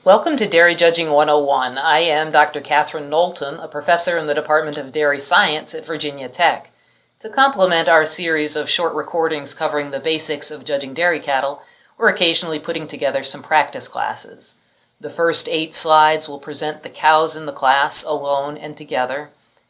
Welcome to Dairy Judging 101. I am Dr. Catherine Knowlton, a professor in the Department of Dairy Science at Virginia Tech. To complement our series of short recordings covering the basics of judging dairy cattle, we're occasionally putting together some practice classes. The first 8 slides will present the cows in the class alone and together,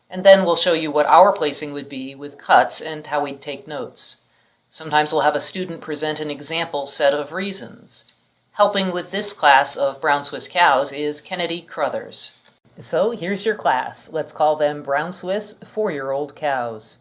and then we'll show you what our placing would be with cuts and how we'd take notes. Sometimes we'll have a student present an example set of reasons. Helping with this class of Brown Swiss cows is Kennedy Crothers. So here's your class. Let's call them Brown Swiss 4-year-old cows.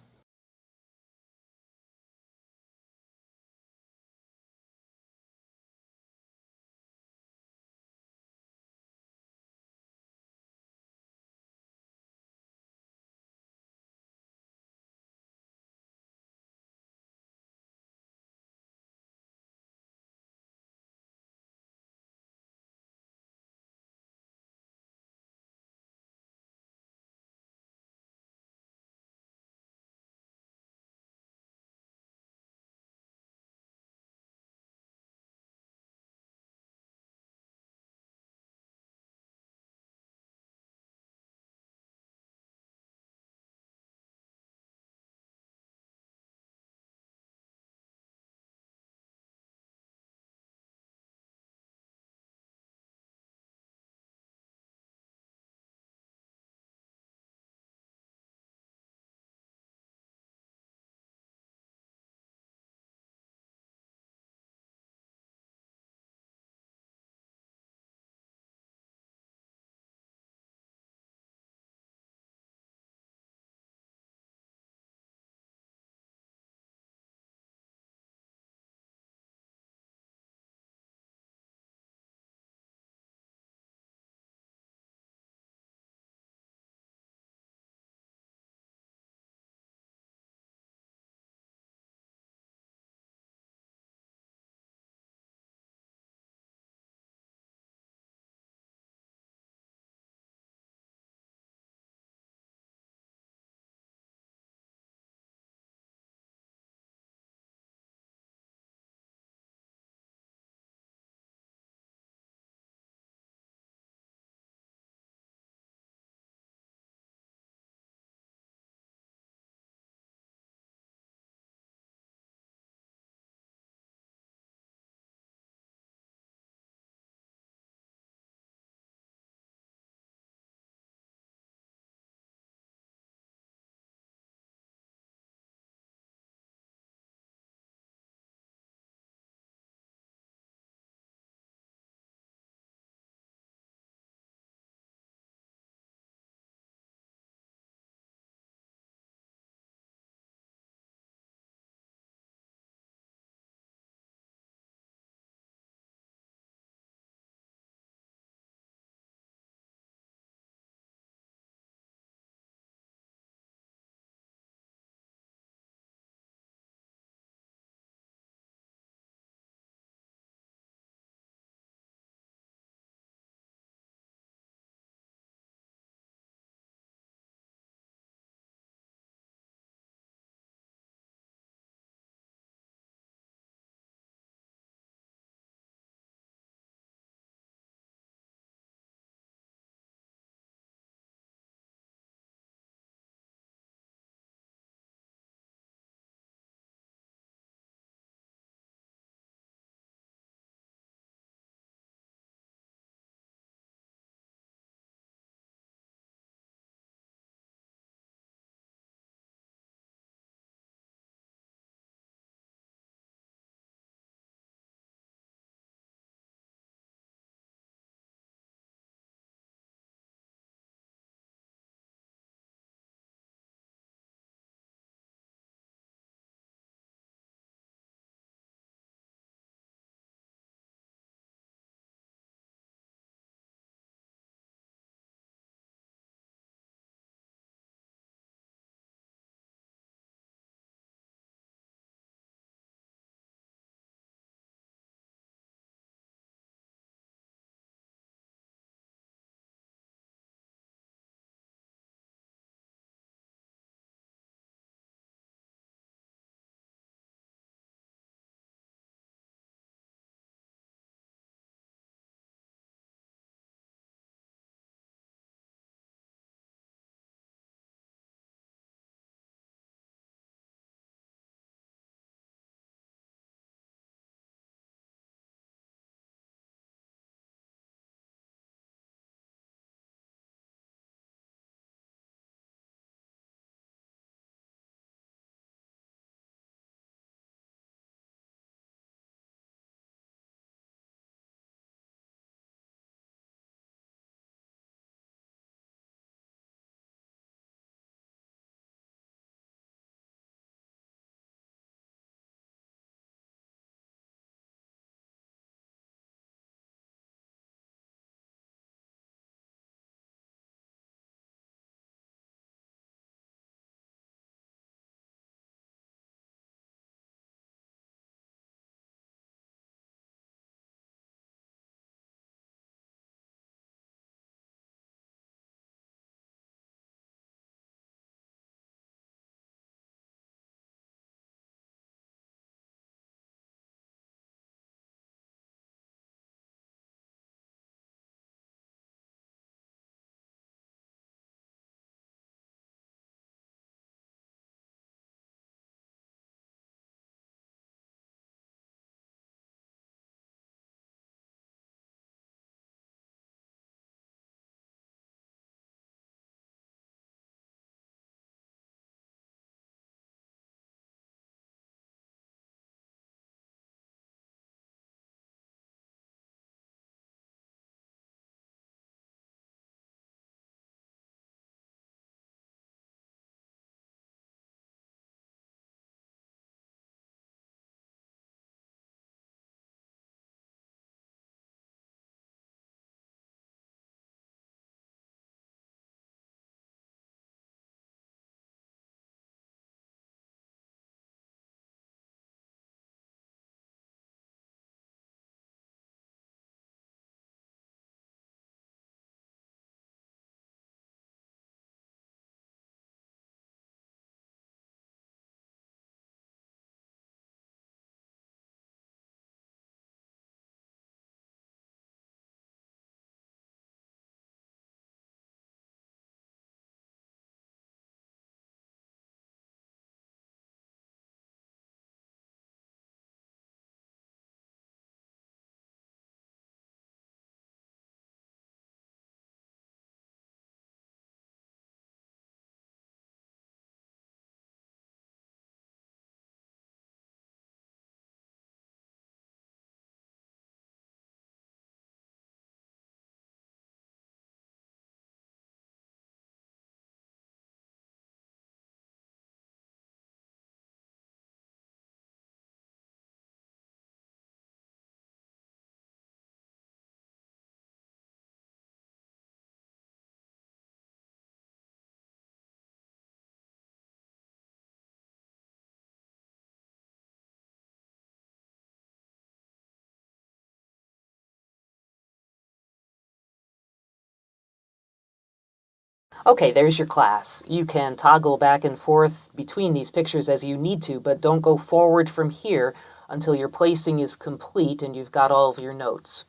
Okay, there's your class. You can toggle back and forth between these pictures as you need to, but don't go forward from here until your placing is complete and you've got all of your notes.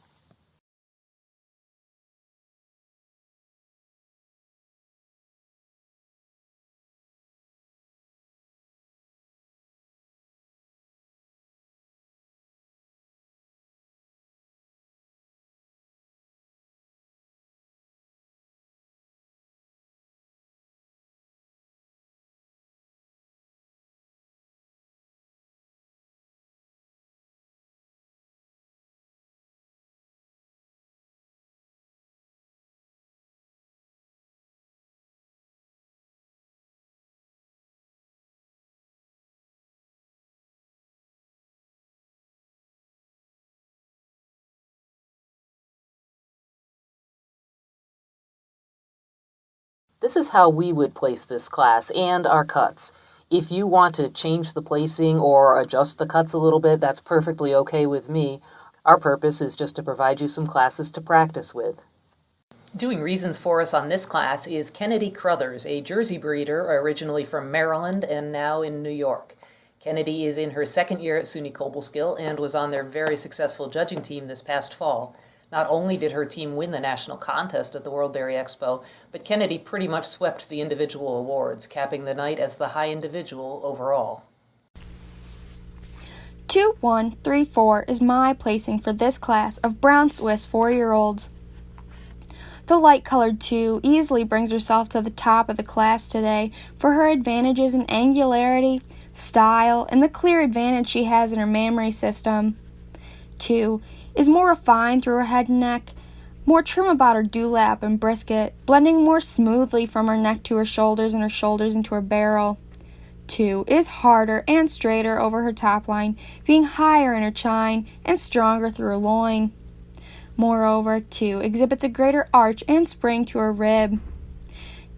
This is how we would place this class and our cuts. If you want to change the placing or adjust the cuts a little bit, that's perfectly okay with me. Our purpose is just to provide you some classes to practice with. Doing reasons for us on this class is Kennedy Crothers, a Jersey breeder originally from Maryland and now in New York. Kennedy is in her second year at SUNY Cobleskill and was on their very successful judging team this past fall. Not only did her team win the national contest at the World Dairy Expo, but Kennedy pretty much swept the individual awards, capping the night as the high individual overall. 2134 is my placing for this class of brown Swiss 4-year-olds. The light-colored 2 easily brings herself to the top of the class today for her advantages in angularity, style, and the clear advantage she has in her mammary system. 2 is more refined through her head and neck, more trim about her dewlap and brisket, blending more smoothly from her neck to her shoulders and her shoulders into her barrel. 2 is harder and straighter over her top line, being higher in her chine and stronger through her loin. Moreover, 2 exhibits a greater arch and spring to her rib.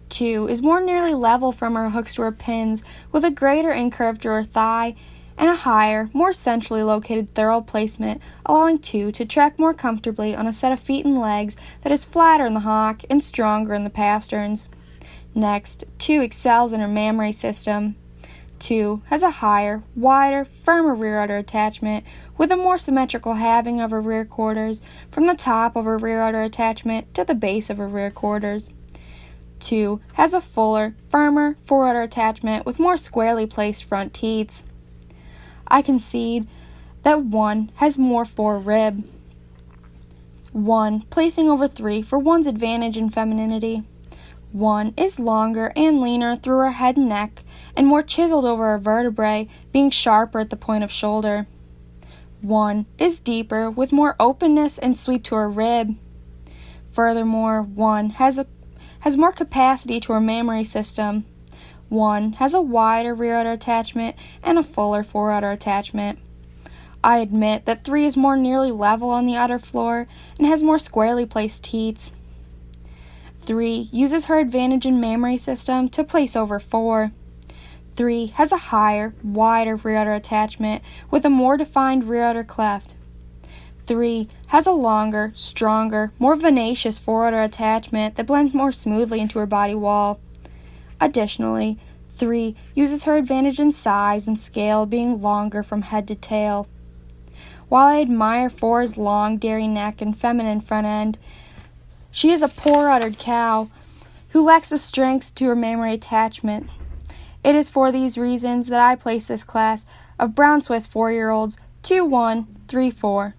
2 is more nearly level from her hooks to her pins, with a greater incurve to her thigh, and a higher, more centrally located thorough placement, allowing 2 to track more comfortably on a set of feet and legs that is flatter in the hock and stronger in the pasterns. Next, 2 excels in her mammary system. 2 has a higher, wider, firmer rear udder attachment with a more symmetrical halving of her rear quarters from the top of her rear udder attachment to the base of her rear quarters. 2 has a fuller, firmer fore udder attachment with more squarely placed front teats. I concede that 1 has more fore rib. 1 placing over 3 for 1's advantage in femininity. 1 is longer and leaner through her head and neck, and more chiseled over her vertebrae, being sharper at the point of shoulder. 1 is deeper, with more openness and sweep to her rib. Furthermore, 1 has more capacity to her mammary system. 1 has a wider rear udder attachment and a fuller fore udder attachment. I admit that 3 is more nearly level on the udder floor and has more squarely placed teats. 3 uses her advantage in mammary system to place over 4. 3 has a higher, wider rear udder attachment with a more defined rear udder cleft. 3 has a longer, stronger, more venacious fore udder attachment that blends more smoothly into her body wall. Additionally, 3 uses her advantage in size and scale, being longer from head to tail. While I admire 4's long dairy neck and feminine front end, she is a poor-uddered cow who lacks the strengths to her mammary attachment. It is for these reasons that I place this class of brown Swiss 4-year-olds 2134.